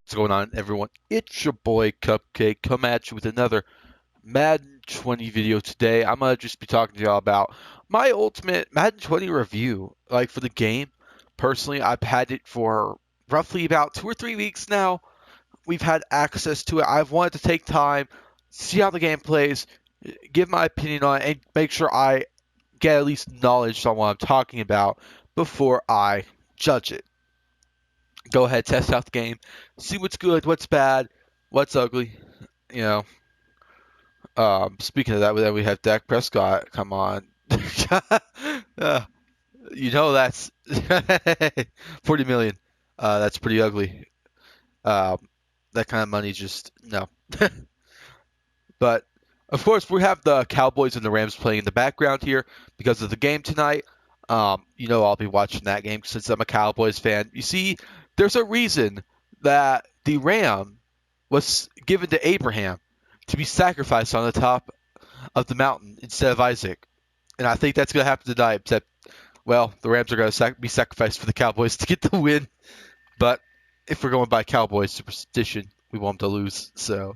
What's going on, everyone? It's your boy Cupcake coming at you with another Madden 20 video today. I'm gonna just be talking to y'all about my ultimate Madden 20 review. Like for the game, personally, I've had it for roughly about 2 or 3 weeks now. We've had access to it. I've wanted to take time, see how the game plays, give my opinion on it, and make sure I get at least knowledge on what I'm talking about before I judge it. Go ahead, test out the game, see what's good, what's bad, what's ugly. You know. Speaking of that, then we have Dak Prescott. Come on, uh, that's 40 million. That's pretty ugly. Um, that kind of money just no. But of course, we have the Cowboys and the Rams playing in the background here because of the game tonight. I'll be watching that game since I'm a Cowboys fan. You see, there's a reason that the ram was given to Abraham to be sacrificed on the top of the mountain instead of Isaac. And I think that's going to happen tonight, except, well, the Rams are going to be sacrificed for the Cowboys to get the win. But if we're going by Cowboys superstition, we want them to lose. So,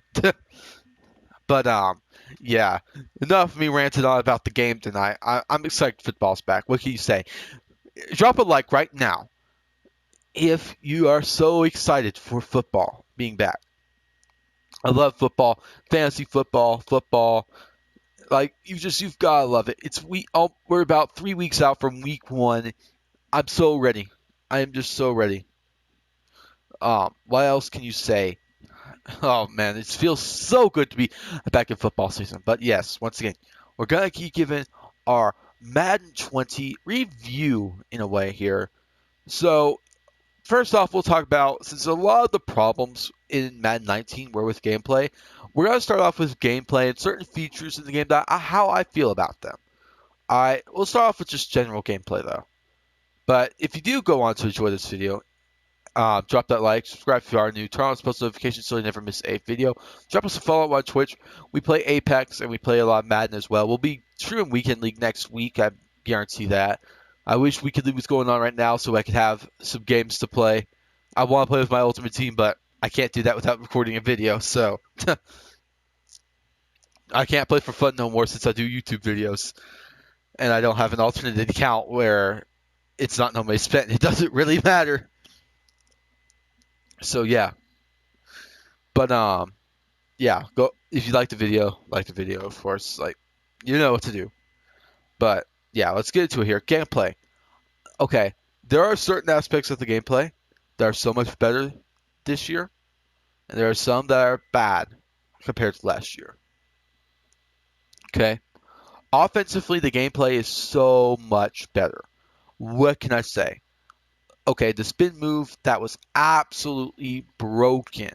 but yeah, enough of me ranting on about the game tonight. I'm excited football's back. What can you say? Drop a like right now if you are so excited for football being back. I love football, fantasy football, football. Like you've gotta love it. We're about 3 weeks out from week one. I'm so ready. I am just so ready. What else can you say? Oh man, it feels so good to be back in football season. But yes, once again, we're gonna keep giving our Madden 20 review in a way here. So first off, we'll talk about, since a lot of the problems in Madden 19 were with gameplay, we're going to start off with gameplay and certain features in the game that how I feel about them. We'll start off with just general gameplay though. But if you do go on to enjoy this video, drop that like, subscribe if you are new, turn on post notifications so you never miss a video. Drop us a follow on Twitch. We play Apex and we play a lot of Madden as well. We'll be streaming Weekend League next week. I guarantee that. I wish Weekend League was going on right now so I could have some games to play. I want to play with my ultimate team, but I can't do that without recording a video. So I can't play for fun no more since I do YouTube videos. And I don't have an alternate account where it's not no money spent. It doesn't really matter. So yeah. But yeah, go if you like the video, of course. Like, you know what to do. But yeah, let's get into it here. Gameplay. Okay, there are certain aspects of the gameplay that are so much better this year, and there are some that are bad compared to last year. Okay, offensively, the gameplay is so much better. What can I say? Okay, the spin move, that was absolutely broken.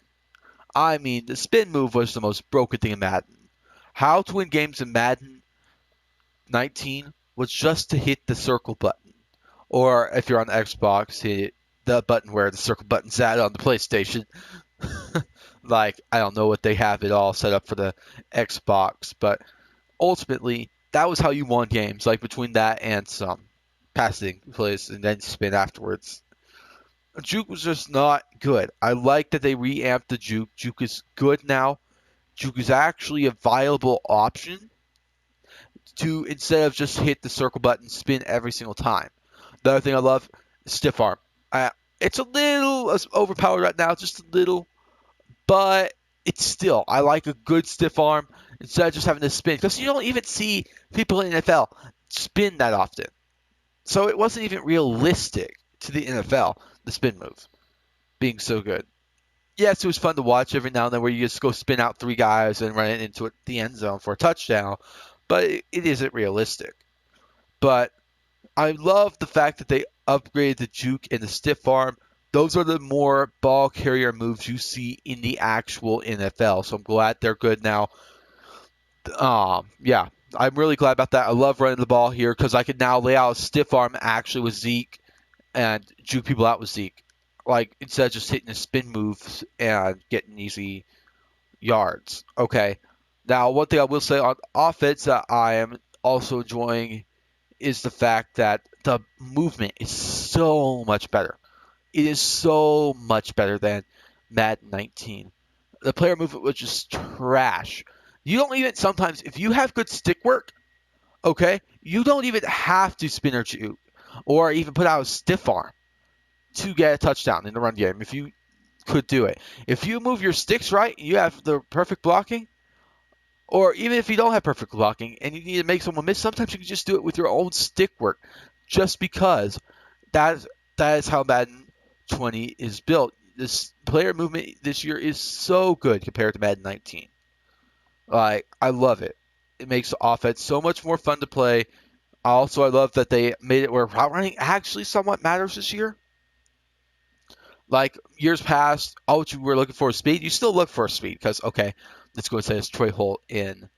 I mean, the spin move was the most broken thing in Madden. How to win games in Madden 19 was just to hit the circle button. Or if you're on the Xbox, hit the button where the circle button's at on the PlayStation. Like, I don't know what they have it all set up for the Xbox, but ultimately, that was how you won games, like between that and some passing plays and then spin afterwards. Juke was just not good. I like that they reamped the Juke. Juke is good now. Juke is actually a viable option to, instead of just hit the circle button, spin every single time. The other thing I love is stiff arm. It's a little overpowered right now, just a little, but it's still, I like a good stiff arm instead of just having to spin, because you don't even see people in the NFL spin that often. So it wasn't even realistic to the NFL, the spin move being so good. Yes, it was fun to watch every now and then where you just go spin out three guys and run it into the end zone for a touchdown, but it isn't realistic. But I love the fact that they upgraded the juke and the stiff arm. Those are the more ball carrier moves you see in the actual NFL. So I'm glad they're good now. Yeah, I'm really glad about that. I love running the ball here because I can now lay out a stiff arm actually with Zeke and juke people out with Zeke. Like, instead of just hitting a spin moves and getting easy yards. Okay. Now, one thing I will say on offense that I am also enjoying is the fact that the movement is so much better. It is so much better than Madden 19. The player movement was just trash. You don't even sometimes if you have good stick work, okay, you don't even have to spin or shoot or even put out a stiff arm to get a touchdown in the run game if you could do it. If you move your sticks right, you have the perfect blocking, or even if you don't have perfect blocking and you need to make someone miss, sometimes you can just do it with your own stick work just because that that is how Madden 20 is built. This player movement this year is so good compared to Madden 19. Like, I love it. It makes the offense so much more fun to play. Also, I love that they made it where route running actually somewhat matters this year. Like years past, all what you were looking for is speed. You still look for speed because, okay, let's go and say this Troy Holt in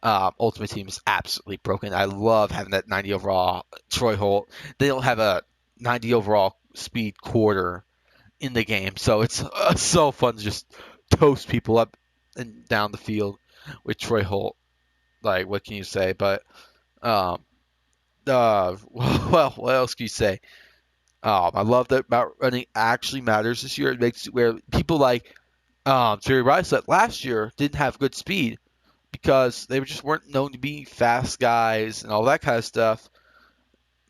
Ultimate Team is absolutely broken. I love having that 90 overall Troy Holt. They don't have a 90 overall speed quarter in the game, so it's so fun to just toast people up and down the field with Troy Holt. Like, what can you say? But um, well, what else can you say? I love that route running actually matters this year. It makes it where people like Jerry Rice that last year didn't have good speed because they just weren't known to be fast guys and all that kind of stuff,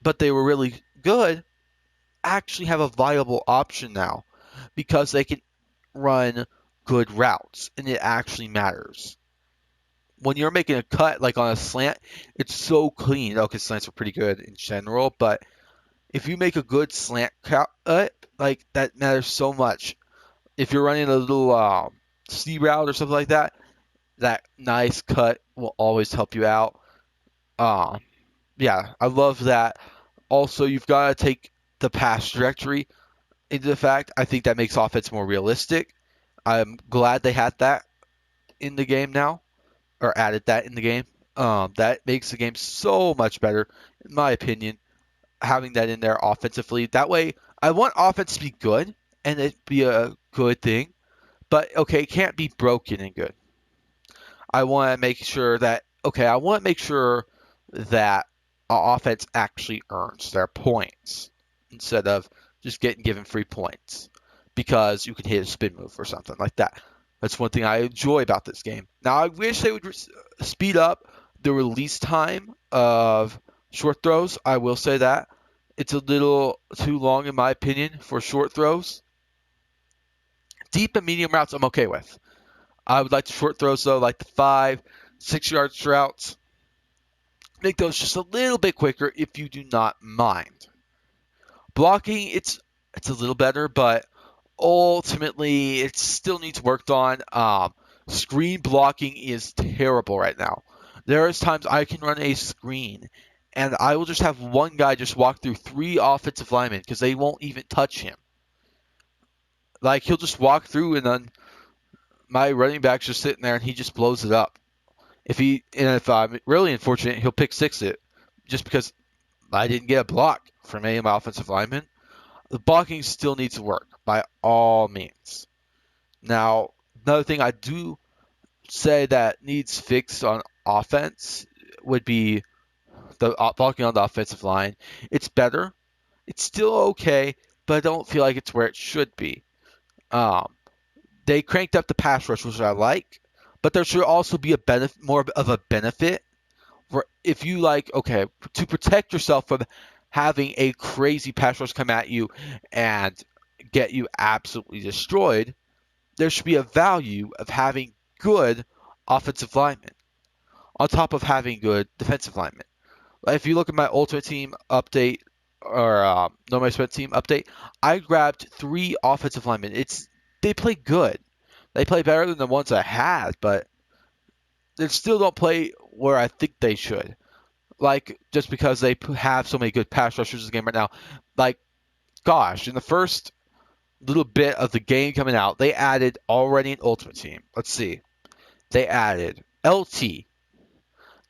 but they were really good. Actually, have a viable option now because they can run good routes, and it actually matters. When you're making a cut like on a slant, it's so clean. Okay, slants are pretty good in general, but if you make a good slant cut, like that matters so much. If you're running a little C route or something like that, that nice cut will always help you out. Uh, yeah, I love that. Also, you've got to take the pass trajectory into the fact. I think that makes offense more realistic. I'm glad they had that in the game now, or added that in the game. That makes the game so much better, in my opinion, having that in there offensively. That way, I want offense to be good and it be a good thing, but okay, it can't be broken and good. I want to make sure that I want to make sure that our offense actually earns their points instead of just getting given free points because you can hit a spin move or something like that. That's one thing I enjoy about this game. Now I wish they would speed up the release time of short throws. I will say that it's a little too long in my opinion for short throws. Deep and medium routes I'm okay with. I would like the short throws though, like the 5, 6 yard routes. Make those just a little bit quicker if you do not mind. Blocking, it's a little better, but ultimately it still needs worked on. Screen blocking is terrible right now. There is times I can run a screen and I will just have one guy just walk through 3 offensive linemen because they won't even touch him. Like he'll just walk through and then my running back's just sitting there and he just blows it up. If I'm really unfortunate, he'll pick six it just because I didn't get a block from any of my offensive linemen. The blocking still needs to work by all means. Now, another thing I do say that needs fixed on offense would be the blocking on the offensive line. It's better. It's still okay, but I don't feel like it's where it should be. Um, they cranked up the pass rush, which I like, but there should also be more of a benefit for if you to protect yourself from having a crazy pass rush come at you and get you absolutely destroyed. There should be a value of having good offensive linemen on top of having good defensive linemen. Like if you look at my Ultimate Team update or No My Sweat Team update, I grabbed 3 offensive linemen. They play good. They play better than the ones I had, but they still don't play where I think they should. Like, just because they have so many good pass rushers in the game right now. Like, gosh, in the first little bit of the game coming out, they added already an Ultimate Team. Let's see. They added LT.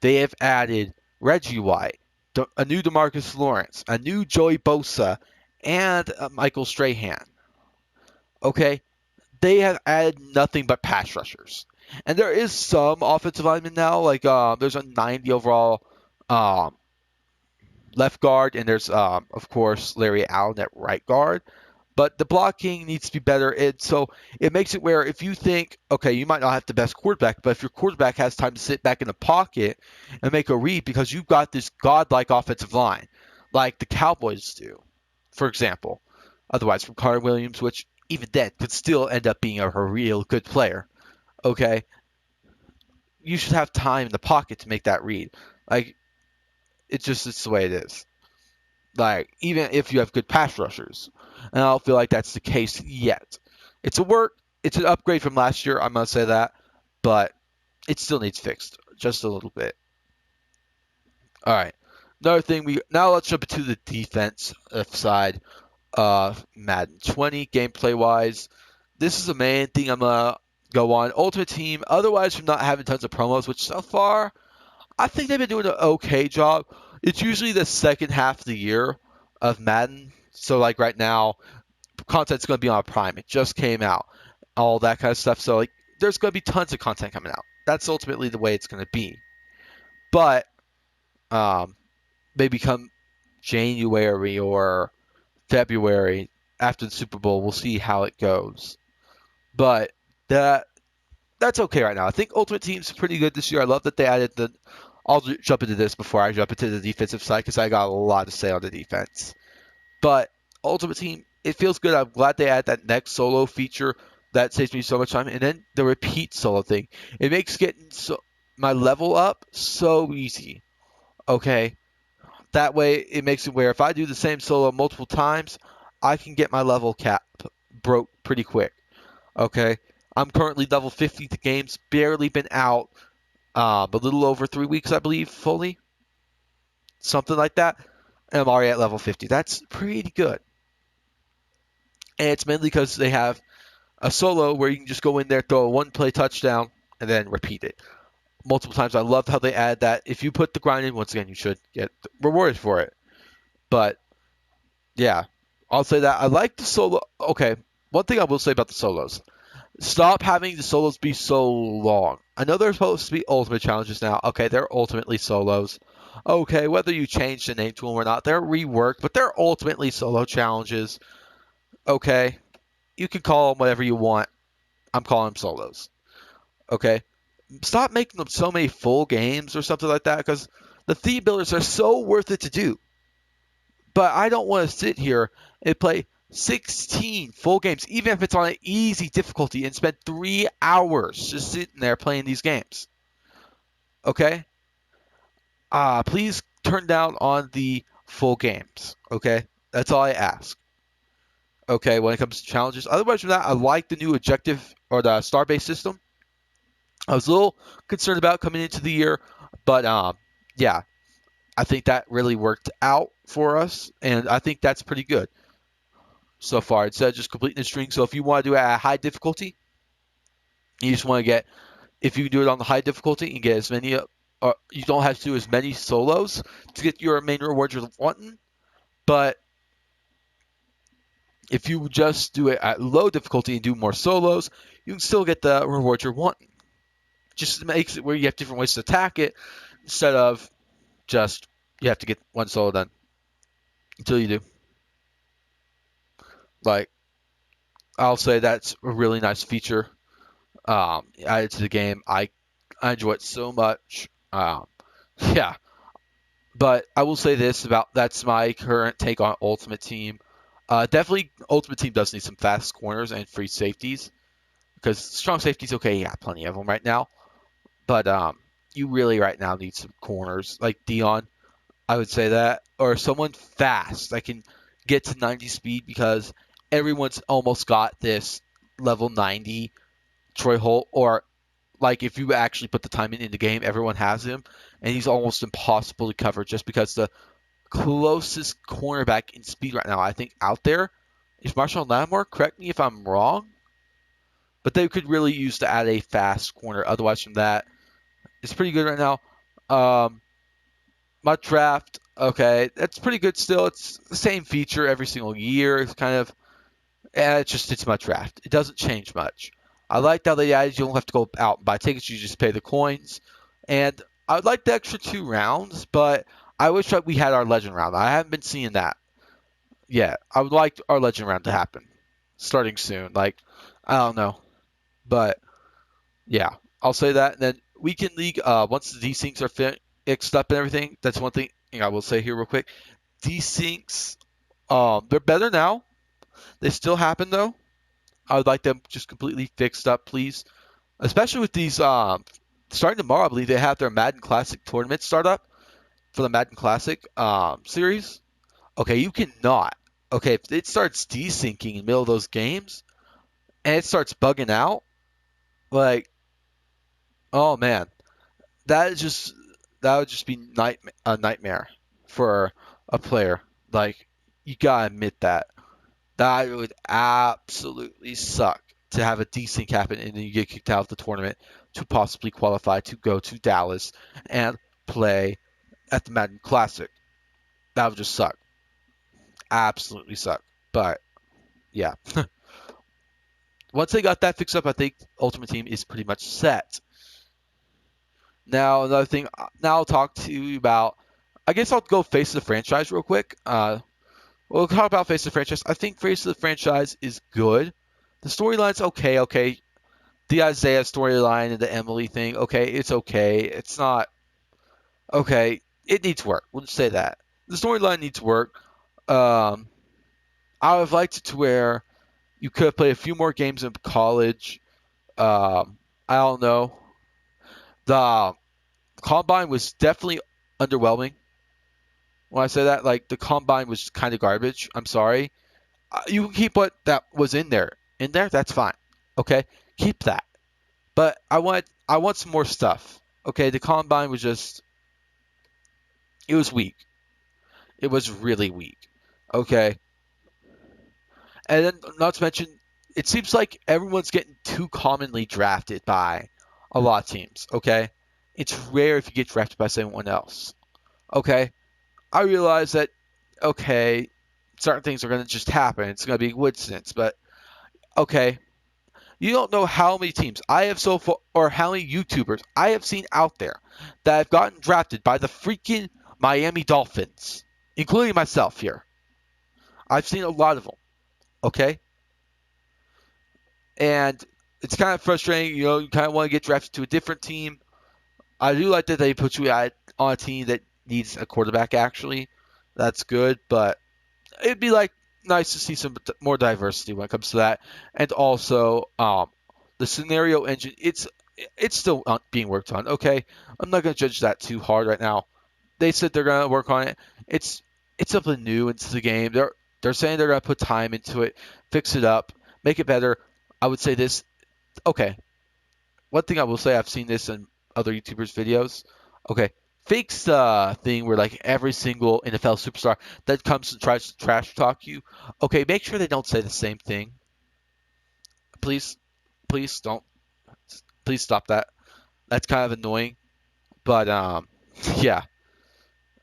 They have added Reggie White, a new DeMarcus Lawrence, a new Joey Bosa, and Michael Strahan. Okay? They have added nothing but pass rushers. And there is some offensive linemen now, like there's a 90 overall left guard, and there's of course Larry Allen at right guard. But the blocking needs to be better. So it makes it where if you think, okay, you might not have the best quarterback, but if your quarterback has time to sit back in the pocket and make a read because you've got this godlike offensive line, like the Cowboys do, for example. Otherwise, from Connor Williams, which even then could still end up being a real good player. Okay, you should have time in the pocket to make that read. Like it's the way it is. Like even if you have good pass rushers, and I don't feel like that's the case yet. It's an upgrade from last year. I'm gonna say that, but it still needs fixed just a little bit. All right. Another thing let's jump into the defense side of Madden 20 gameplay wise. This is the main thing I'm gonna go on. Ultimate Team. Otherwise, from not having tons of promos, which so far I think they've been doing an okay job. It's usually the second half of the year of Madden. So like right now, content's going to be on Prime. It just came out, all that kind of stuff. So like, there's going to be tons of content coming out. That's ultimately the way it's going to be. But um, maybe come January or February after the Super Bowl, we'll see how it goes. But that's okay right now. I think Ultimate Team's pretty good this year. I love that they added the. I'll jump into this before I jump into the defensive side because I got a lot to say on the defense. But Ultimate Team, it feels good. I'm glad they added that next solo feature. That saves me so much time. And then the repeat solo thing. It makes getting my level up so easy. Okay? That way, it makes it where if I do the same solo multiple times, I can get my level cap broke pretty quick. Okay? I'm currently level 50. The game's barely been out. A little over 3 weeks, I believe, fully. Something like that. And I'm already at level 50. That's pretty good. And it's mainly because they have a solo where you can just go in there, throw a one-play touchdown, and then repeat it multiple times. I love how they add that. If you put the grind in, once again, you should get rewarded for it. But, yeah, I'll say that. I like the solo. Okay, one thing I will say about the solos. Stop having the solos be so long. I know they're supposed to be ultimate challenges now. Okay, they're ultimately solos. Okay, whether you change the name to them or not, they're reworked, but they're ultimately solo challenges. Okay, you can call them whatever you want. I'm calling them solos. Okay, stop making them so many full games or something like that because the theme builders are so worth it to do. But I don't want to sit here and play 16 full games, even if it's on an easy difficulty, and spend 3 hours just sitting there playing these games. Okay? Please turn down on the full games. Okay? That's all I ask. Okay, when it comes to challenges. Otherwise, from that, I like the new objective or the star-based system. I was a little concerned about coming into the year, but yeah, I think that really worked out for us, and I think that's pretty good so far. Instead of just completing the string. So if you want to do it at a high difficulty, you just want to get, if you do it on the high difficulty and get as many, you don't have to do as many solos to get your main reward you're wanting, but if you just do it at low difficulty and do more solos, you can still get the reward you're wanting. Just makes it where you have different ways to attack it instead of just you have to get one solo done until you do. Like, I'll say that's a really nice feature added to the game. I enjoy it so much. Yeah, but I will say this about that's my current take on Ultimate Team. Definitely, Ultimate Team does need some fast corners and free safeties because strong safeties, okay, yeah, plenty of them right now. But you really right now need some corners like Dion. I would say that, or someone fast that can get to 90 speed because everyone's almost got this level 90 Troy Holt, or like if you actually put the time in the game, everyone has him, and he's almost impossible to cover just because the closest cornerback in speed right now, I think, out there is Marshawn Lattimore. Correct me if I'm wrong, but they could really use to add a fast corner. Otherwise, from that, it's pretty good right now. My draft, okay, that's pretty good still. It's the same feature every single year. It's kind of, it's my draft. It doesn't change much. I like how they added you don't have to go out and buy tickets. You just pay the coins. And I would like the extra 2 rounds, but I wish we had our legend round. I haven't been seeing that yet. I would like our legend round to happen, starting soon. Like, I don't know, but yeah, I'll say that. And then Weekend League, once the desyncs are fixed up and everything, that's one thing I will say here real quick. Desyncs, they're better now. They still happen though. I would like them just completely fixed up, please. Especially with these, starting tomorrow, I believe they have their Madden Classic tournament start up for the Madden Classic series. Okay, you cannot. Okay, if it starts desyncing in the middle of those games and it starts bugging out, like, oh man, that is just that would just be a nightmare for a player. Like, you gotta admit that would absolutely suck to have a desync happen and then you get kicked out of the tournament to possibly qualify to go to Dallas and play at the Madden Classic. That would just suck. Absolutely suck. But yeah, once they got that fixed up, I think Ultimate Team is pretty much set. Now, another thing, now I'll talk to you about, I guess I'll go Face of the Franchise real quick. We'll talk about Face of the Franchise. I think Face of the Franchise is good. The storyline's okay. The Isaiah storyline and the Emily thing, okay, it's okay. It's not, okay, it needs work. We'll just say that. The storyline needs work. Um, I would have liked it to where you could have played a few more games in college. I don't know. The Combine was definitely underwhelming. When I say that, like, the Combine was kind of garbage. I'm sorry. You can keep what that was in there. In there, that's fine. Okay, keep that. But I want some more stuff. Okay, the Combine was just, it was weak. It was really weak. Okay, and then not to mention, it seems like everyone's getting too commonly drafted by a lot of teams. Okay, it's rare if you get drafted by someone else. Okay, I realize that, okay, certain things are going to just happen. It's going to be a coincidence, but okay. You don't know how many teams I have so far, or how many YouTubers I have seen out there that have gotten drafted by the freaking Miami Dolphins, including myself here. I've seen a lot of them, okay? And it's kind of frustrating. You kind of want to get drafted to a different team. I do like that they put you on a team that needs a quarterback, actually. That's good, but it'd be like nice to see some more diversity when it comes to that. And also, the scenario engine, it's still being worked on. Okay, I'm not gonna judge that too hard right now. They said they're gonna work on it. It's something new into the game. They're saying they're gonna put time into it, fix it up, make it better. I would say this. Okay, one thing I will say, I've seen this in other YouTubers' videos. Okay, fakes the thing where like every single NFL superstar that comes and tries to trash talk you. Okay, make sure they don't say the same thing. Please, please don't. Please stop that. That's kind of annoying. But yeah.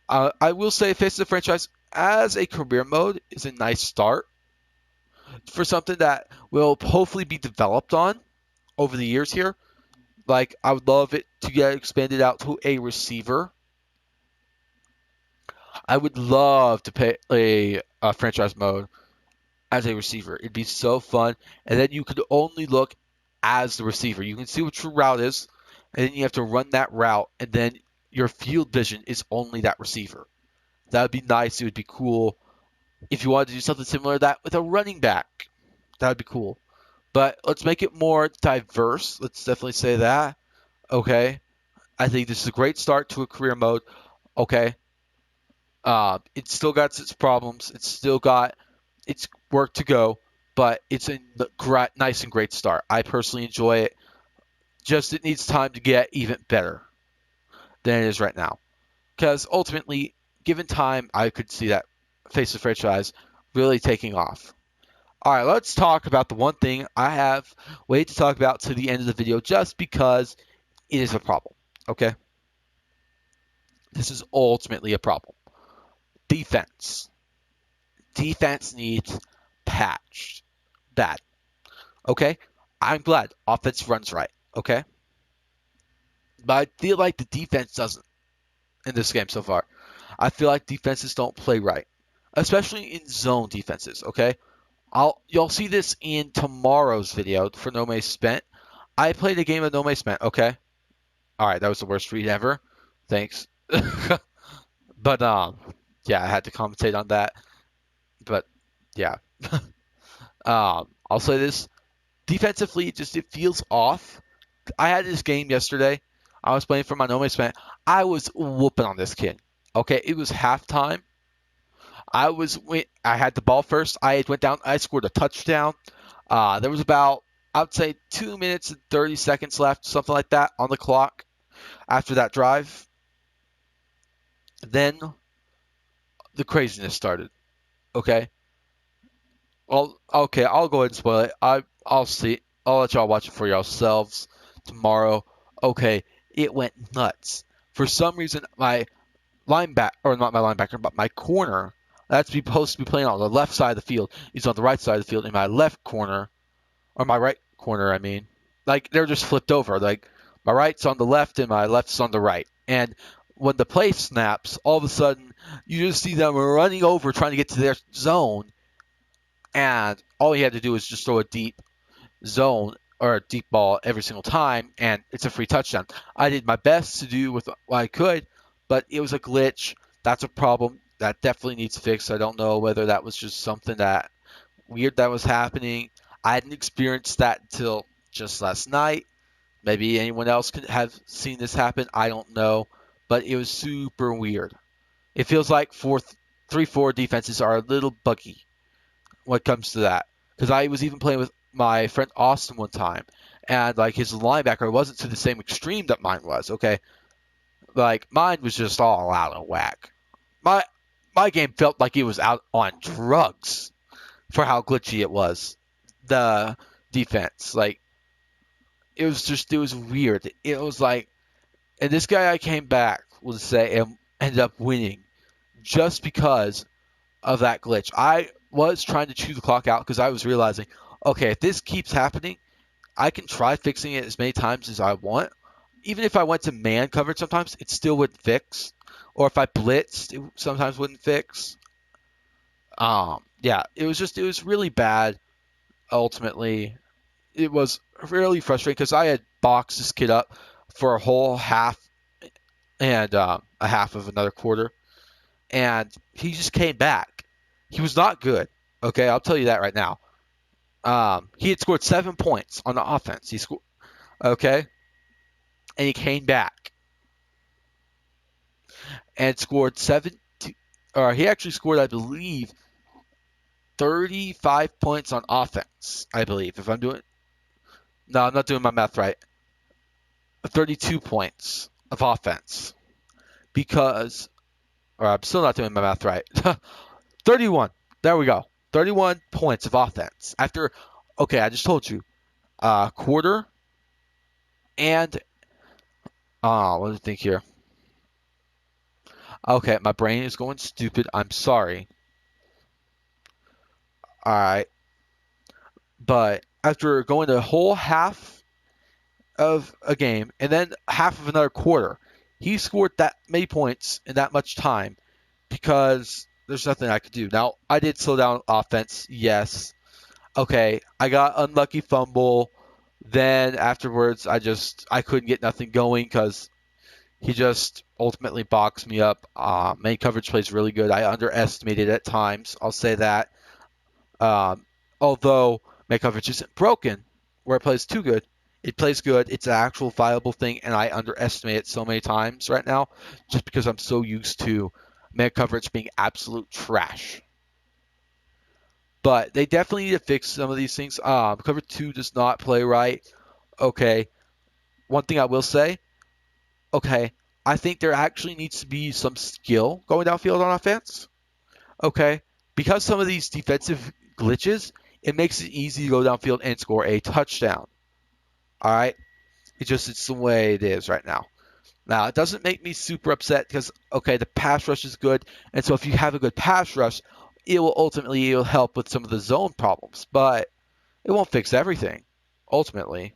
I will say Face of the Franchise as a career mode is a nice start for something that will hopefully be developed on over the years here. Like, I would love it to get expanded out to a receiver. I would love to play a franchise mode as a receiver. It'd be so fun. And then you could only look as the receiver. You can see what your route is, and then you have to run that route, and then your field vision is only that receiver. That would be nice. It would be cool. If you wanted to do something similar to that with a running back, that would be cool. But let's make it more diverse. Let's definitely say that. Okay. I think this is a great start to a career mode. Okay. It's still got its problems. It's still got its work to go, but it's a nice and great start. I personally enjoy it. Just it needs time to get even better than it is right now. Because ultimately, given time, I could see that Face of Franchise really taking off. All right, let's talk about the one thing I have waited to talk about to the end of the video just because it is a problem. Okay? This is ultimately a problem. Defense. Defense needs patched. Bad. Okay? I'm glad offense runs right. Okay? But I feel like the defense doesn't in this game so far. I feel like defenses don't play right. especially in zone defenses. Okay, you'll see this in tomorrow's video for No May Spent. I played a game of No May Spent. Okay, all right, that was the worst read ever. Thanks, but yeah, I had to commentate on that. But yeah, I'll say this defensively, it feels off. I had this game yesterday. I was playing for my No May Spent. I was whooping on this kid. Okay, it was halftime. I had the ball first. I went down. I scored a touchdown. There was about, I would say, 2 minutes and 30 seconds left, something like that, on the clock after that drive. Then the craziness started. Okay. Well, okay. I'll go ahead and spoil it. I'll see. I'll let y'all watch it for yourselves tomorrow. Okay. It went nuts. For some reason, my linebacker, or not my linebacker, but my corner, that's supposed to be playing on the left side of the field. He's on the right side of the field. In my left corner, or my right corner, I mean, like they're just flipped over. Like my right's on the left and my left's on the right. And when the play snaps, all of a sudden you just see them running over trying to get to their zone, and all he had to do was just throw a deep zone or a deep ball every single time, and it's a free touchdown. I did my best to do with what I could, but it was a glitch. That's a problem that definitely needs fixed. I don't know whether that was just something that weird that was happening. I hadn't experienced that until just last night. Maybe anyone else could have seen this happen. I don't know, but it was super weird. It feels like 3-4 defenses are a little buggy when it comes to that. Because I was even playing with my friend Austin one time, and like his linebacker wasn't to the same extreme that mine was. Okay, like mine was just all out of whack. My my game felt like it was out on drugs for how glitchy it was. The defense, like it was weird. It was like, and this guy I came back will say and ended up winning just because of that glitch. I was trying to chew the clock out because I was realizing, okay, if this keeps happening, I can try fixing it as many times as I want. Even if I went to man coverage sometimes, it still wouldn't fix. Or if I blitzed, it sometimes wouldn't fix. Yeah, it was really bad. Ultimately, it was really frustrating because I had boxed this kid up for a whole half and a half of another quarter, and he just came back. He was not good. Okay, I'll tell you that right now. He had scored 7 points on the offense. He scored, okay, and he came back and scored or he actually scored, I believe, 35 points on offense. I believe, if I'm doing, no, I'm not doing my math right. 32 points of offense because, or I'm still not doing my math right. 31. There we go. 31 points of offense after. Okay, I just told you, quarter and what do you think here? Okay, my brain is going stupid. I'm sorry. All right, but after going the whole half of a game and then half of another quarter, he scored that many points in that much time because there's nothing I could do. Now, I did slow down offense, yes. Okay, I got unlucky fumble. Then afterwards, I couldn't get nothing going because he just ultimately boxed me up. Main coverage plays really good. I underestimated at times. I'll say that. Um, Although main coverage isn't broken, where it plays too good, it plays good. It's an actual viable thing, and I underestimate it so many times right now, just because I'm so used to man coverage being absolute trash. But they definitely need to fix some of these things. Cover two does not play right. Okay, one thing I will say. Okay, I think there actually needs to be some skill going downfield on offense. Okay, because some of these defensive glitches, it makes it easy to go downfield and score a touchdown. All right, it's the way it is right now. Now it doesn't make me super upset because okay, the pass rush is good, and so if you have a good pass rush, it'll help with some of the zone problems, but it won't fix everything. Ultimately,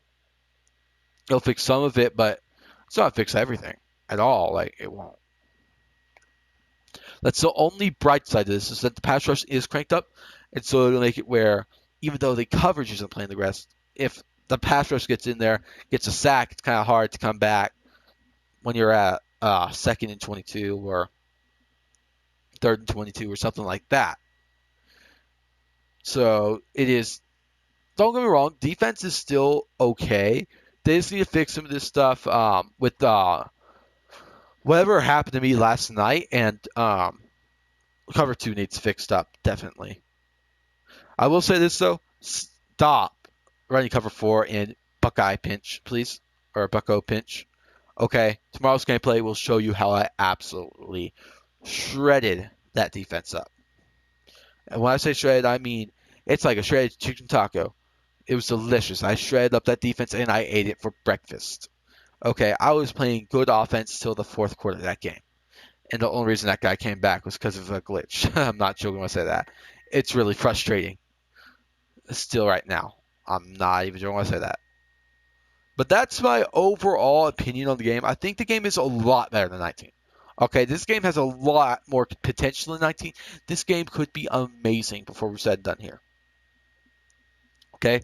it'll fix some of it, but it's not fix everything at all. Like it won't. That's the only bright side of this, is that the pass rush is cranked up, and so it'll make it where even though the coverage isn't playing the rest, if the pass rush gets in there, gets a sack, it's kind of hard to come back when you're at 2nd and 22 or 3rd and 22 or something like that. So it is. Don't get me wrong, defense is still okay. They just need to fix some of this stuff with whatever happened to me last night, and cover 2 needs fixed up, definitely. I will say this, though. Stop running cover 4 in Buckeye pinch, please. Or Bucko pinch. Okay, tomorrow's gameplay will show you how I absolutely shredded that defense up. And when I say shredded, I mean it's like a shredded chicken taco. It was delicious. I shredded up that defense and I ate it for breakfast. Okay, I was playing good offense till the 4th quarter of that game. And the only reason that guy came back was because of a glitch. I'm not joking when I say that. It's really frustrating. Still right now. I'm not even joking when I say that. But that's my overall opinion on the game. I think the game is a lot better than 19. Okay, this game has a lot more potential than 19. This game could be amazing before we're said and done here. Okay?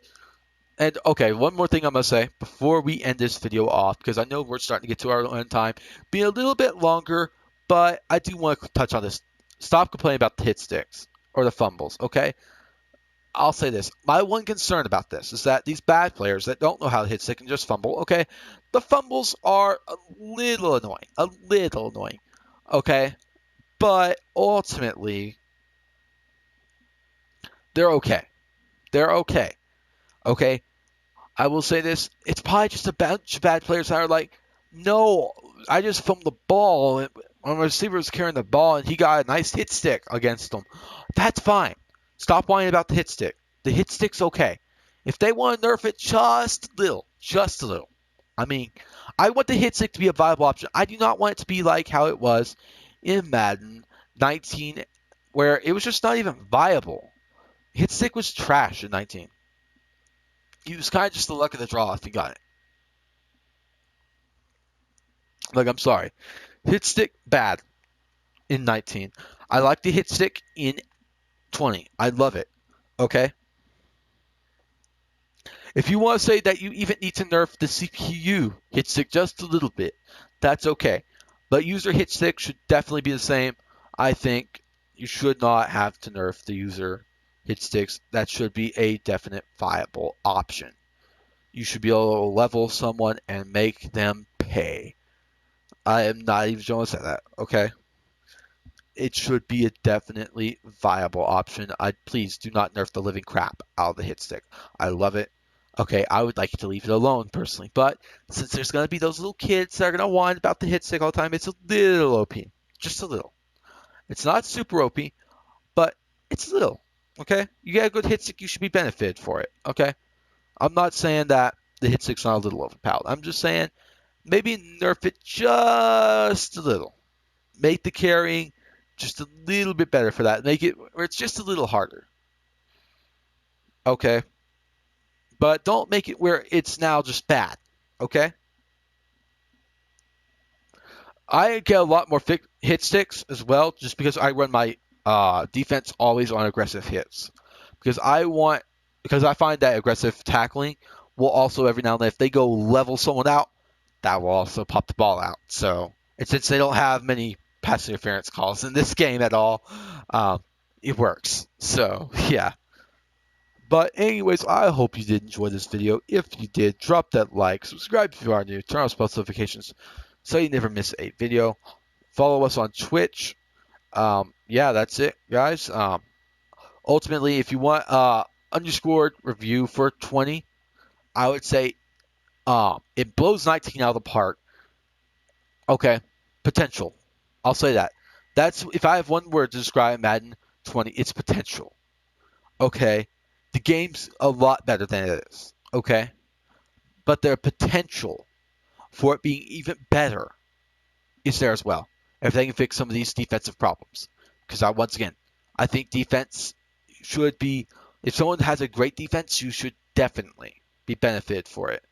And okay, one more thing I'm going to say before we end this video off, because I know we're starting to get to our end time, being a little bit longer, but I do want to touch on this. Stop complaining about the hit sticks or the fumbles, okay? I'll say this. My one concern about this is that these bad players that don't know how to hit stick and just fumble, okay? The fumbles are a little annoying, okay? But ultimately, they're okay. They're okay, okay? I will say this. It's probably just a bunch of bad players that are like, no, I just fumbled the ball. And when the receiver was carrying the ball and he got a nice hit stick against them. That's fine. Stop whining about the hit stick. The hit stick's okay. If they want to nerf it just a little. I mean, I want the hit stick to be a viable option. I do not want it to be like how it was in Madden 19, where it was just not even viable. Hit stick was trash in 19. It was kind of just the luck of the draw if you got it. Like, I'm sorry. Hit stick, bad in 19. I like the hit stick in 20. I love it. Okay? If you want to say that you even need to nerf the CPU hit stick just a little bit, that's okay. But user hit stick should definitely be the same. I think you should not have to nerf the user hit sticks. That should be a definite viable option. You should be able to level someone and make them pay. I am not even going to say that, okay? It should be a definitely viable option. Please do not nerf the living crap out of the hit stick. I love it. Okay, I would like to leave it alone personally, but since there's going to be those little kids that are going to whine about the hit stick all the time, it's a little OP. Just a little. It's not super OP, but it's a little. Okay? You get a good hit stick, you should be benefited for it. Okay? I'm not saying that the hit stick's not a little overpowered. I'm just saying maybe nerf it just a little. Make the carrying just a little bit better for that. Make it where it's just a little harder. Okay? But don't make it where it's now just bad. Okay? I get a lot more hit sticks as well just because I run my defense always on aggressive hits. Because I find that aggressive tackling will also every now and then, if they go level someone out, that will also pop the ball out. So, and since they don't have many pass interference calls in this game at all, it works. So, yeah. But anyways, I hope you did enjoy this video. If you did, drop that like, subscribe if you are new, turn on post notifications so you never miss a video. Follow us on Twitch. Yeah, that's it, guys. Ultimately, if you want underscored review for 20, I would say it blows 19 out of the park. Okay, potential. I'll say that. That's if I have one word to describe Madden 20, it's potential. Okay, the game's a lot better than it is. Okay, but their potential for it being even better is there as well. If they can fix some of these defensive problems, because once again, I think defense should be. If someone has a great defense, you should definitely be benefited for it,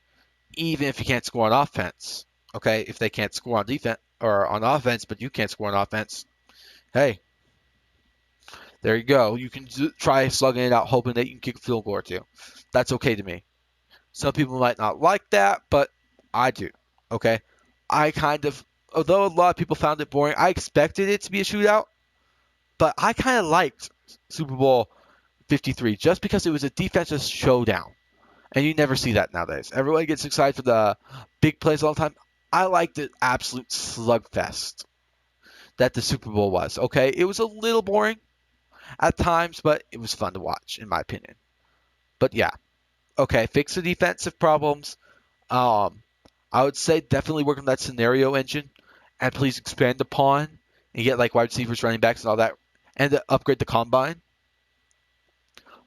even if you can't score on offense. Okay, if they can't score on defense or on offense, but you can't score on offense, Hey, there you go. You can try slugging it out, hoping that you can kick a field goal or two. That's okay to me. Some people might not like that, but I do. Okay, I kind of, although a lot of people found it boring, I expected it to be a shootout, but I kind of liked Super Bowl 53 just because it was a defensive showdown. And you never see that nowadays. Everyone gets excited for the big plays all the time. I like the absolute slugfest that the Super Bowl was. Okay, it was a little boring at times, but it was fun to watch, in my opinion. But yeah, okay, fix the defensive problems. Um, I would say definitely work on that scenario engine, and please expand upon and get like wide receivers, running backs, and all that, and upgrade the combine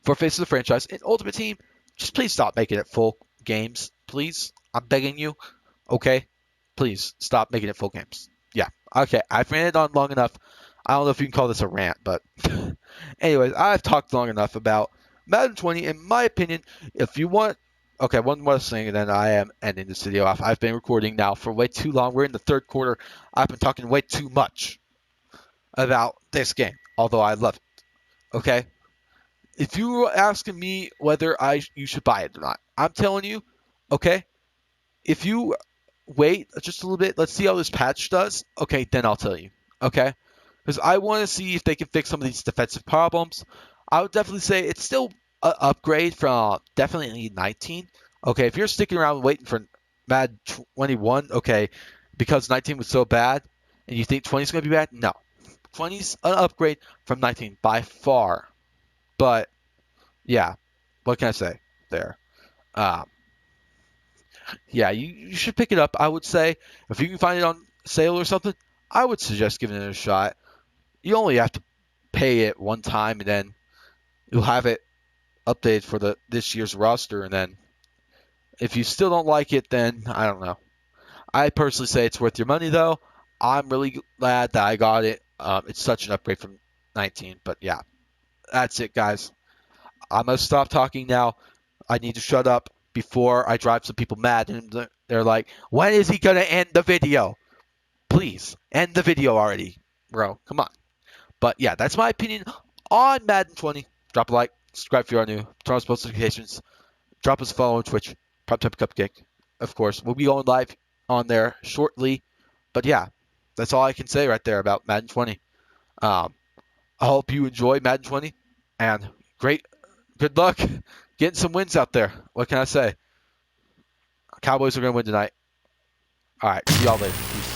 for face of the franchise. And Ultimate Team, just please stop making it full games, please. I'm begging you. Okay, please stop making it full games. Yeah. Okay, I've ranted on long enough. I don't know if you can call this a rant, but anyways, I've talked long enough about Madden 20. In my opinion, if you want, okay, one more thing, and then I am ending this video off. I've been recording now for way too long. We're in the third quarter. I've been talking way too much about this game, although I love it. Okay, if you were asking me whether you should buy it or not, I'm telling you, okay, if you wait just a little bit, let's see how this patch does. Okay, then I'll tell you. Okay, because I want to see if they can fix some of these defensive problems. I would definitely say it's still an upgrade from definitely 19. Okay, if you're sticking around waiting for Madden 21, okay, because 19 was so bad, and you think 20 is going to be bad, no. 20's an upgrade from 19 by far. But yeah, what can I say there? Um, yeah, you should pick it up. I would say if you can find it on sale or something, I would suggest giving it a shot. You only have to pay it one time, and then you'll have it updated for the this year's roster. And then if you still don't like it, then I don't know. I personally say it's worth your money, though. I'm really glad that I got it. It's such an upgrade from 19. But yeah, that's it, guys. I'm gonna stop talking now. I need to shut up before I drive some people mad, and they're like, "When is he gonna end the video? Please end the video already, bro. Come on." But yeah, that's my opinion on Madden 20. Drop a like, subscribe if you are new, turn on post notifications, drop us a follow on Twitch, Prop Type Cupcake. Of course, we'll be going live on there shortly. But yeah, that's all I can say right there about Madden 20. Um, I hope you enjoy Madden 20, and good luck getting some wins out there. What can I say? Cowboys are going to win tonight. All right, see y'all later. Peace.